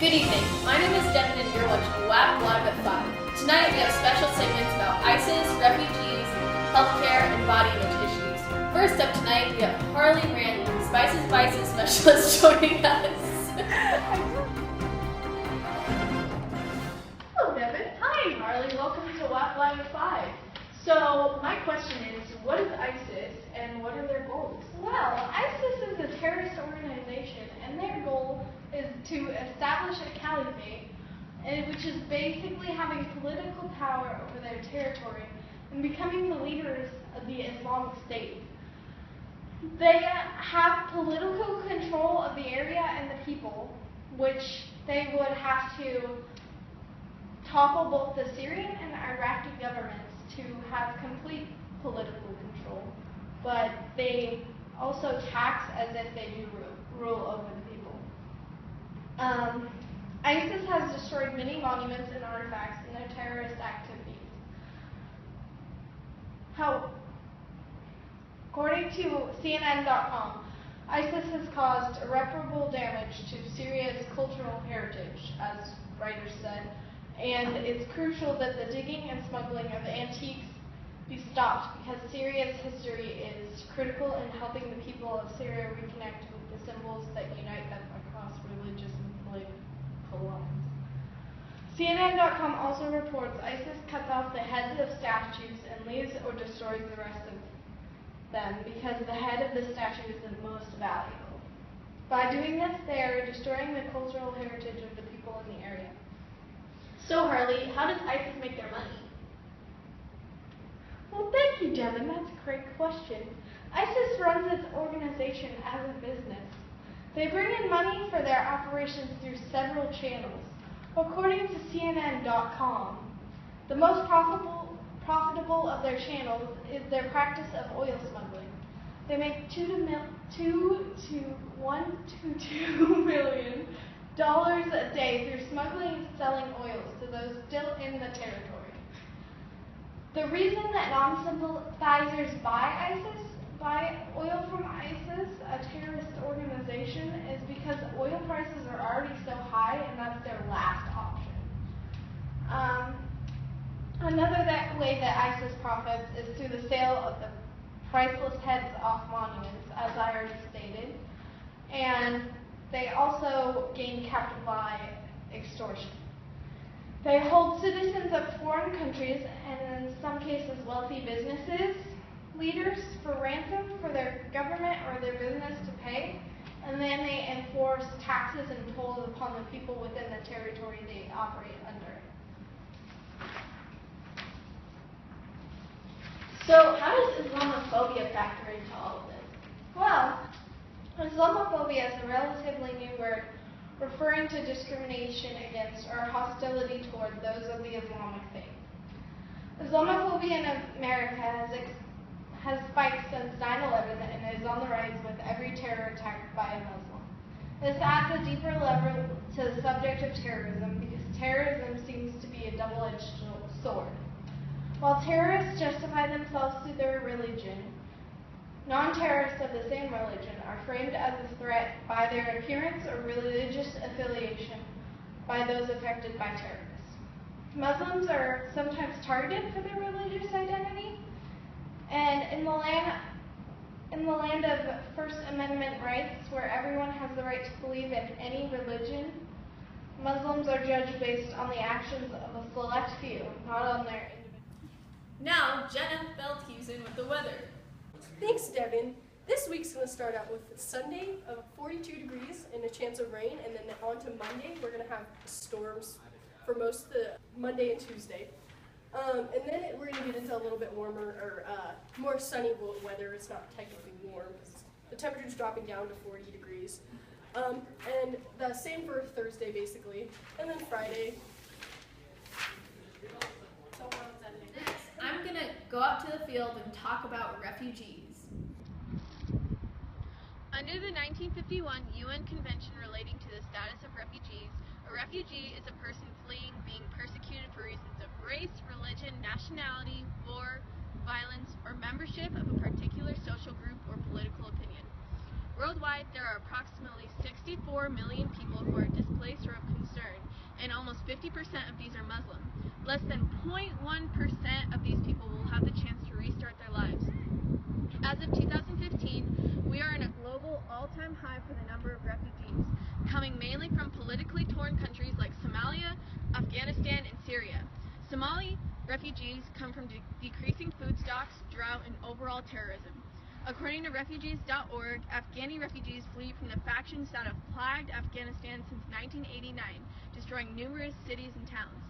Good evening. My name is Devin and you're watching WHAP Live at 5. Tonight we have special segments about ISIS, refugees, healthcare, and body image issues. First up tonight we have Harley Randall, Spices Vices Specialist, joining us. Hello Devin. Hi Harley, welcome to WHAP Live at 5. So my question is, what is ISIS and what are their goals? Well, ISIS is a terrorist organization, and their goal is to establish a caliphate, which is basically having political power over their territory and becoming the leaders of the Islamic State. They have political control of the area and the people, which they would have to topple both the Syrian and Iraqi governments to have complete political control, but they also tax as if they do rule over the people. ISIS has destroyed many monuments and artifacts in their terrorist activities. According to CNN.com, ISIS has caused irreparable damage to Syria's cultural heritage, as writers said, and it's crucial that the digging and smuggling of antiques be stopped because Syria's history is critical in helping the people of Syria reconnect with the symbols that unite them across religious and political lines. CNN.com also reports ISIS cuts off the heads of statues and leaves or destroys the rest of them because the head of the statue is the most valuable. By doing this, they are destroying the cultural heritage of the people in the area. So Harley, how does ISIS make their money? Well, thank you, Devin. That's a great question. ISIS runs its organization as a business. They bring in money for their operations through several channels. According to CNN.com, the most profitable of their channels is their practice of oil smuggling. They make $1 to $2 million a day through smuggling and selling oils to those still in the territory. The reason that non-sympathizers buy oil from ISIS, a terrorist organization, is because oil prices are already so high and that's their last option. Another way that ISIS profits is through the sale of the priceless heads off monuments, as I already stated, and they also gain capital by extortion. They hold citizens of foreign countries, and in some cases wealthy businesses, leaders, for ransom for their government or their business to pay, and then they enforce taxes and tolls upon the people within the territory they operate under. So how does Islamophobia factor into all of this? Well, Islamophobia is a relatively new word referring to discrimination against or hostility toward those of the Islamic faith. Islamophobia in America has spiked since 9/11 and is on the rise with every terror attack by a Muslim. This adds a deeper level to the subject of terrorism because terrorism seems to be a double-edged sword. While terrorists justify themselves through their religion, non-terrorists of the same religion are framed as a threat by their appearance or religious affiliation by those affected by terrorists. Muslims are sometimes targeted for their religious identity, and in the land of First Amendment rights, where everyone has the right to believe in any religion, Muslims are judged based on the actions of a select few, not on their individual. Now Jenna Feldhusen with the weather. Thanks, Devin. This week's going to start out with Sunday of 42 degrees and a chance of rain, and then on to Monday, we're going to have storms for most of the Monday and Tuesday. And then we're going to get into a little bit warmer, or more sunny weather. It's not technically warm because the temperature's dropping down to 40 degrees. And the same for Thursday, basically. And then Friday. So I'm going to go out to the field and talk about refugees. Under the 1951 UN Convention relating to the status of refugees, a refugee is a person fleeing being persecuted for reasons of race, religion, nationality, war, violence, or membership of a particular social group or political opinion. Worldwide, there are approximately 64 million people who are displaced or of concern and almost 50% of these are Muslim. Less than 0.1% of these people will have the chance to restart their lives. As of 2015, we are in a global all-time high for the number of refugees, coming mainly from politically torn countries like Somalia, Afghanistan, and Syria. Somali refugees come from decreasing food stocks, drought, and overall terrorism. According to Refugees.org, Afghani refugees flee from the factions that have plagued Afghanistan since 1989, destroying numerous cities and towns.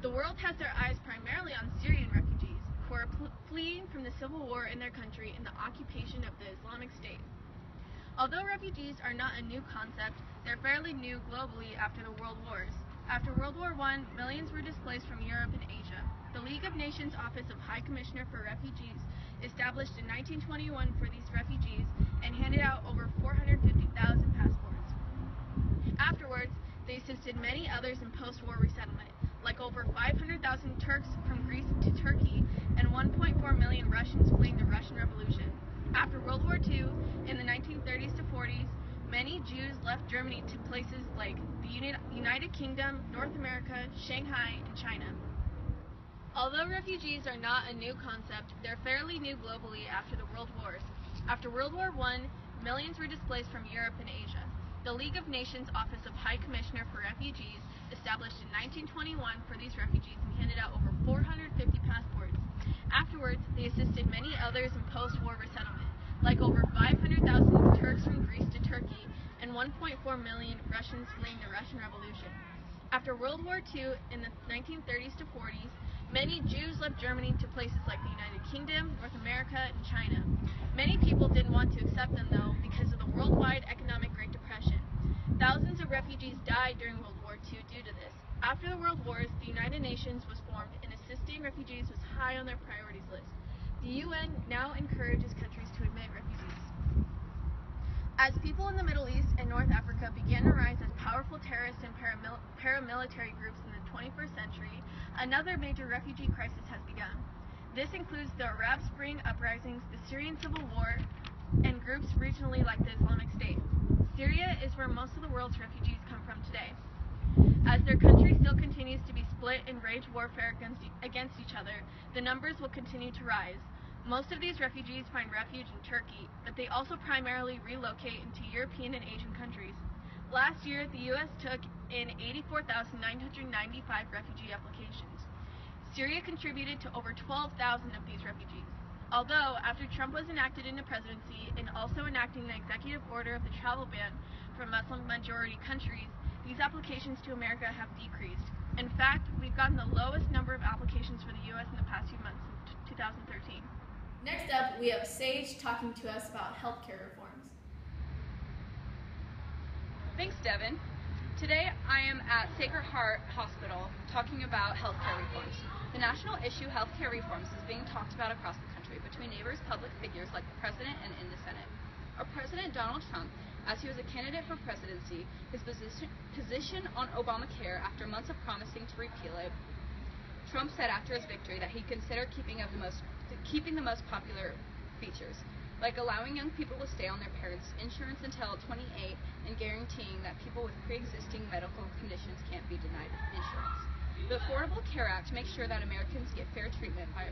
The world has their eyes primarily on Syrian refugees, who are fleeing from the civil war in their country and the occupation of the Islamic State. Although refugees are not a new concept, they're fairly new globally after the World Wars. After World War I, millions were displaced from Europe and Asia. The League of Nations Office of High Commissioner for Refugees established in 1921 for these refugees and handed out over 450,000 passports. Afterwards, they assisted many others in post-war resettlement, like over 500,000 Turks from Greece to Turkey and 1.4 million Russians fleeing the Russian Revolution. After World War II, in the 1930s to 40s, many Jews left Germany to places like the United Kingdom, North America, Shanghai, and China. Although refugees are not a new concept, they're fairly new globally after the World Wars. After World War I, millions were displaced from Europe and Asia. The League of Nations Office of High Commissioner for Refugees established in 1921 for these refugees and handed out over 450 passports. Afterwards, they assisted many others in post-war resettlement, like over 500,000 Turks from Greece to Turkey and 1.4 million Russians fleeing the Russian Revolution. After World War II, in the 1930s to 40s, many Jews left Germany to places like the United Kingdom, North America, and China. Many people didn't want to accept them, though, because of the worldwide economic Great Depression. Thousands of refugees died during World War II due to this. After the World Wars, the United Nations was formed, and assisting refugees was high on their priorities list. The UN now encourages countries to admit refugees. As people in the Middle East and North Africa began to rise as powerful terrorist and paramilitary groups in the 21st century, another major refugee crisis has begun. This includes the Arab Spring uprisings, the Syrian Civil War, and groups regionally like the Islamic State. Syria is where most of the world's refugees come from today. As their country still continues to be split in wage warfare against each other, the numbers will continue to rise. Most of these refugees find refuge in Turkey, but they also primarily relocate into European and Asian countries. Last year, the U.S. took in 84,995 refugee applications. Syria contributed to over 12,000 of these refugees. Although, after Trump was enacted into presidency and also enacting the executive order of the travel ban from Muslim-majority countries, these applications to America have decreased. In fact, we've gotten the lowest number of applications for the U.S. in the past few months since 2013. Next up, we have Sage talking to us about healthcare reforms. Thanks, Devin. Today I am at Sacred Heart Hospital talking about healthcare reforms. The national issue healthcare reforms is being talked about across the country between neighbors, public figures like the President and in the Senate. Our President Donald Trump, as he was a candidate for presidency, his position on Obamacare after months of promising to repeal it, Trump said after his victory that he'd consider keeping the most popular features, like allowing young people to stay on their parents' insurance until 28 and guaranteeing that people with pre-existing medical conditions can't be denied insurance. The Affordable Care Act makes sure that Americans get fair treatment by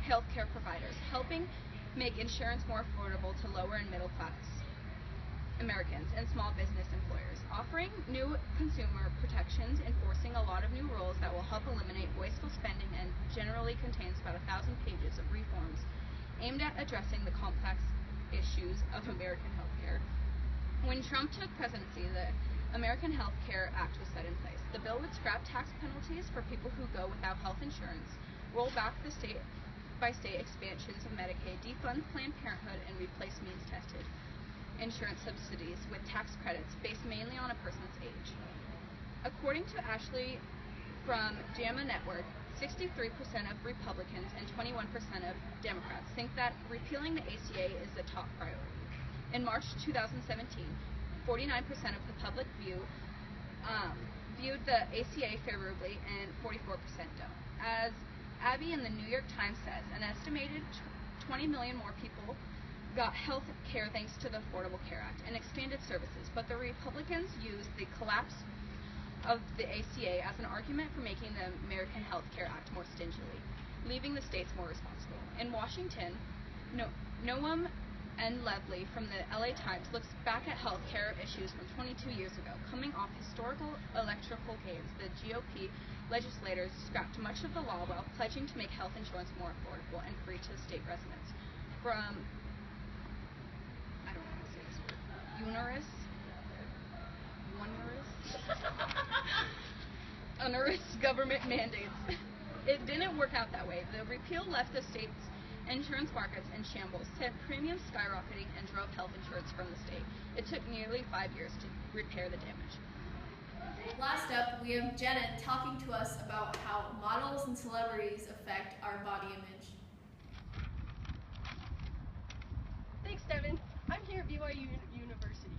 healthcare providers, helping make insurance more affordable to lower and middle class Americans and small business employers, offering new consumer protections, enforcing a lot of new rules that will help eliminate wasteful spending, and generally contains about 1,000 pages of reforms aimed at addressing the complex issues of American healthcare. When Trump took presidency, the American Health Care Act was set in place. The bill would scrap tax penalties for people who go without health insurance, roll back the state-by-state expansions of Medicaid, defund Planned Parenthood, and replace means-tested insurance subsidies with tax credits based mainly on a person's age. According to Ashley from JAMA Network, 63% of Republicans and 21% of Democrats think that repealing the ACA is the top priority. In March 2017, 49% of the public viewed the ACA favorably and 44% don't. As Abby in the New York Times says, an estimated 20 million more people got health care thanks to the Affordable Care Act and expanded services, but the Republicans used the collapse of the ACA as an argument for making the American Health Care Act more stingily, leaving the states more responsible. In Washington, Noam and Levely from the LA Times looks back at health care issues from 22 years ago. Coming off historical electoral gains, the GOP legislators scrapped much of the law while pledging to make health insurance more affordable and free to state residents. From, I don't know how to say this word, onerous government mandates. It didn't work out that way. The repeal left the state's insurance markets in shambles, sent premiums skyrocketing, and drove health insurance from the state. It took nearly 5 years to repair the damage. Last up, we have Jenna talking to us about how models and celebrities affect our body image. Thanks, Devin. I'm here at BYU University.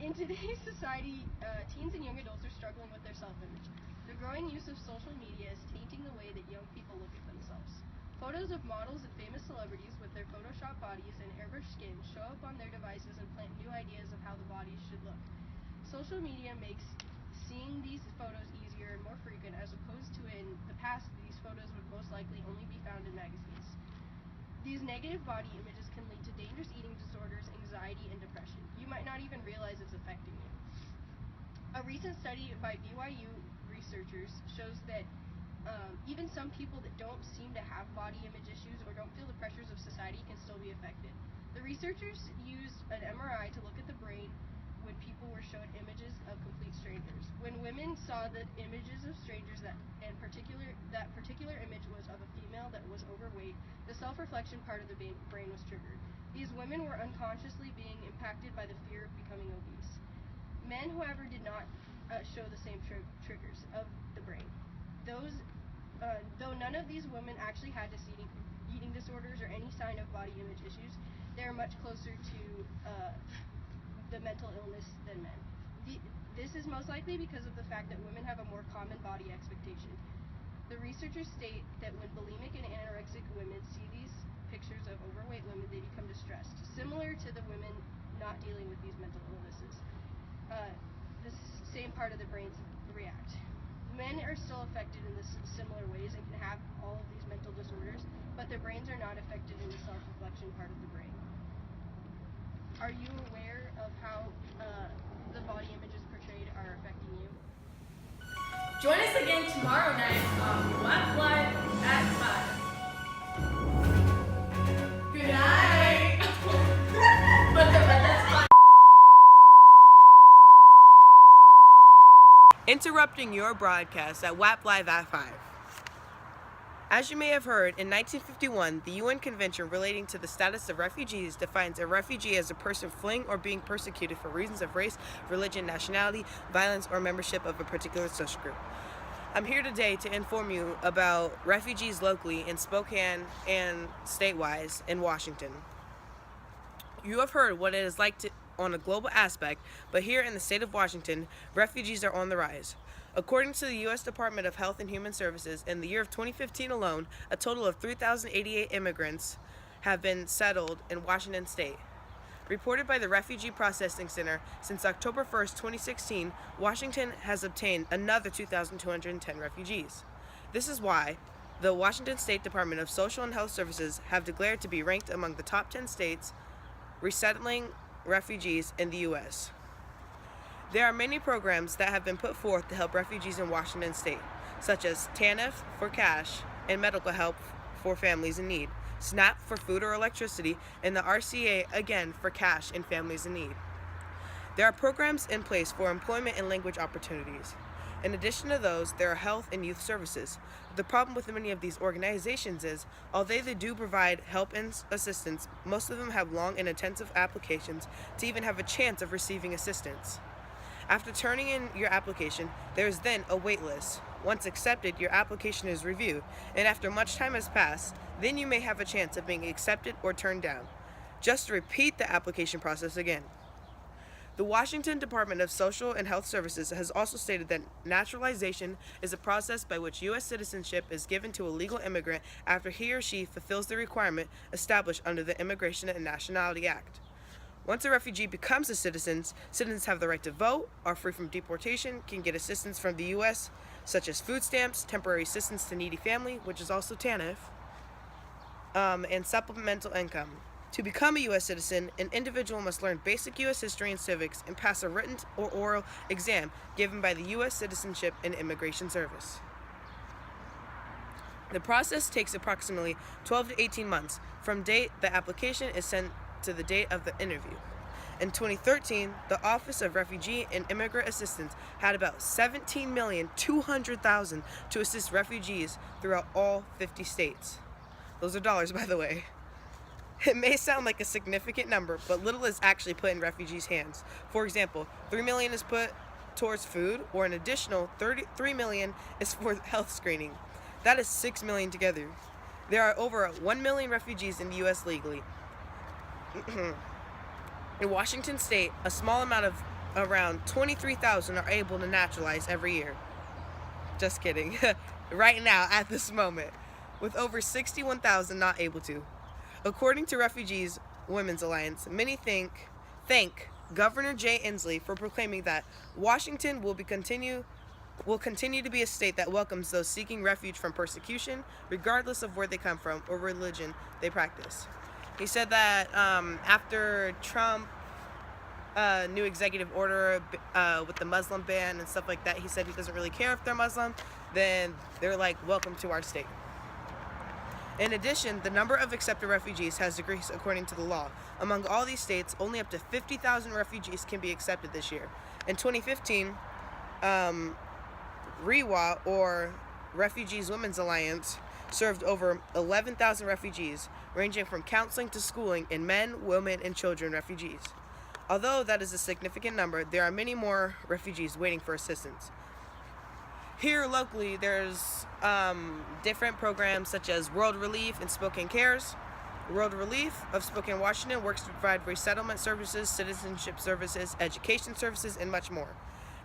In today's society, teens and young adults are struggling with their self-image. The growing use of social media is tainting the way that young people look at themselves. Photos of models and famous celebrities with their Photoshop bodies and airbrushed skin show up on their devices and plant new ideas of how the bodies should look. Social media makes seeing these photos easier and more frequent, as opposed to in the past, these photos would most likely only be found in magazines. These negative body images can lead to dangerous eating disorders, anxiety, and depression. You might not even realize it's affecting you. A recent study by BYU researchers shows that even some people that don't seem to have body image issues or don't feel the pressures of society can still be affected. The researchers used an MRI to look at the brain when people were shown images of complete strangers. When women saw the images of strangers that particular image was of a female that was overweight, the self-reflection part of the brain was triggered. These women were unconsciously being impacted by the fear of becoming obese. Men, however, did not show the same triggers of the brain. Though none of these women actually had eating disorders or any sign of body image issues, they are much closer to the mental illness than men. This is most likely because of the fact that women have a more common body expectation. The researchers state that when bulimic and anorexic women see these pictures of overweight women, they become distressed, similar to the women not dealing with these mental illnesses. The same part of the brains react. Men are still affected in similar ways and can have all of these mental disorders, but their brains are not affected in the self-reflection part of the brain. Are you aware of how the body images portrayed are affecting you? Join us again tomorrow night on WHAP Live at 5. Good night! But that's fine. Interrupting your broadcast at WHAP Live at 5. As you may have heard, in 1951, the UN Convention relating to the status of refugees defines a refugee as a person fleeing or being persecuted for reasons of race, religion, nationality, violence, or membership of a particular social group. I'm here today to inform you about refugees locally in Spokane and statewide in Washington. You have heard what it is like on a global aspect, but here in the state of Washington, refugees are on the rise. According to the U.S. Department of Health and Human Services, in the year of 2015 alone, a total of 3,088 immigrants have been settled in Washington state. Reported by the Refugee Processing Center, since October 1st, 2016, Washington has obtained another 2,210 refugees. This is why the Washington State Department of Social and Health Services have declared to be ranked among the top 10 states resettling refugees in the U.S. There are many programs that have been put forth to help refugees in Washington state, such as TANF for cash and medical help for families in need, SNAP for food or electricity, and the RCA again for cash and families in need. There are programs in place for employment and language opportunities. In addition to those, there are health and youth services. The problem with many of these organizations is, although they do provide help and assistance, most of them have long and intensive applications to even have a chance of receiving assistance. After turning in your application, there is then a wait list. Once accepted, your application is reviewed, and after much time has passed, then you may have a chance of being accepted or turned down. Just repeat the application process again. The Washington Department of Social and Health Services has also stated that naturalization is a process by which U.S. citizenship is given to a legal immigrant after he or she fulfills the requirement established under the Immigration and Nationality Act. Once a refugee becomes a citizen, citizens have the right to vote, are free from deportation, can get assistance from the U.S., such as food stamps, temporary assistance to needy family, which is also TANF, and supplemental income. To become a U.S. citizen, an individual must learn basic U.S. history and civics and pass a written or oral exam given by the U.S. Citizenship and Immigration Service. The process takes approximately 12 to 18 months from date the application is sent to the date of the interview. In 2013, the Office of Refugee and Immigrant Assistance had about 17,200,000 to assist refugees throughout all 50 states. Those are dollars, by the way. It may sound like a significant number, but little is actually put in refugees' hands. For example, $3 million is put towards food, or an additional $3 million is for health screening. That is $6 million together. There are over 1 million refugees in the U.S. legally. In Washington state, a small amount of around 23,000 are able to naturalize every year. Just kidding. Right now, at this moment, with over 61,000 not able to. According to Refugees Women's Alliance, many thank Governor Jay Inslee for proclaiming that Washington will continue to be a state that welcomes those seeking refuge from persecution, regardless of where they come from or religion they practice. He said that after Trump new executive order with the Muslim ban and stuff like that, he said he doesn't really care if they're Muslim, then they're like, welcome to our state. In addition, the number of accepted refugees has decreased according to the law. Among all these states, only up to 50,000 refugees can be accepted this year. In 2015, WHAP, or Refugees Women's Alliance, served over 11,000 refugees, ranging from counseling to schooling in men, women, and children refugees. Although that is a significant number, there are many more refugees waiting for assistance. Here locally, there's different programs such as World Relief and Spokane Cares. World Relief of Spokane, Washington works to provide resettlement services, citizenship services, education services, and much more.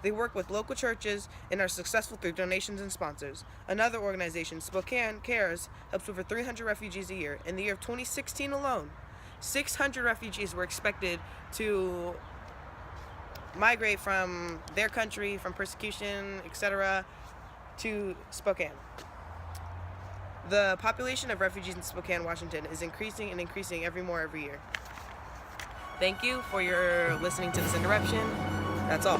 They work with local churches and are successful through donations and sponsors. Another organization, Spokane Cares, helps over 300 refugees a year. In the year of 2016 alone, 600 refugees were expected to migrate from their country, from persecution, etc., to Spokane. The population of refugees in Spokane, Washington is increasing and increasing every year. Thank you for your listening to this interruption. That's all.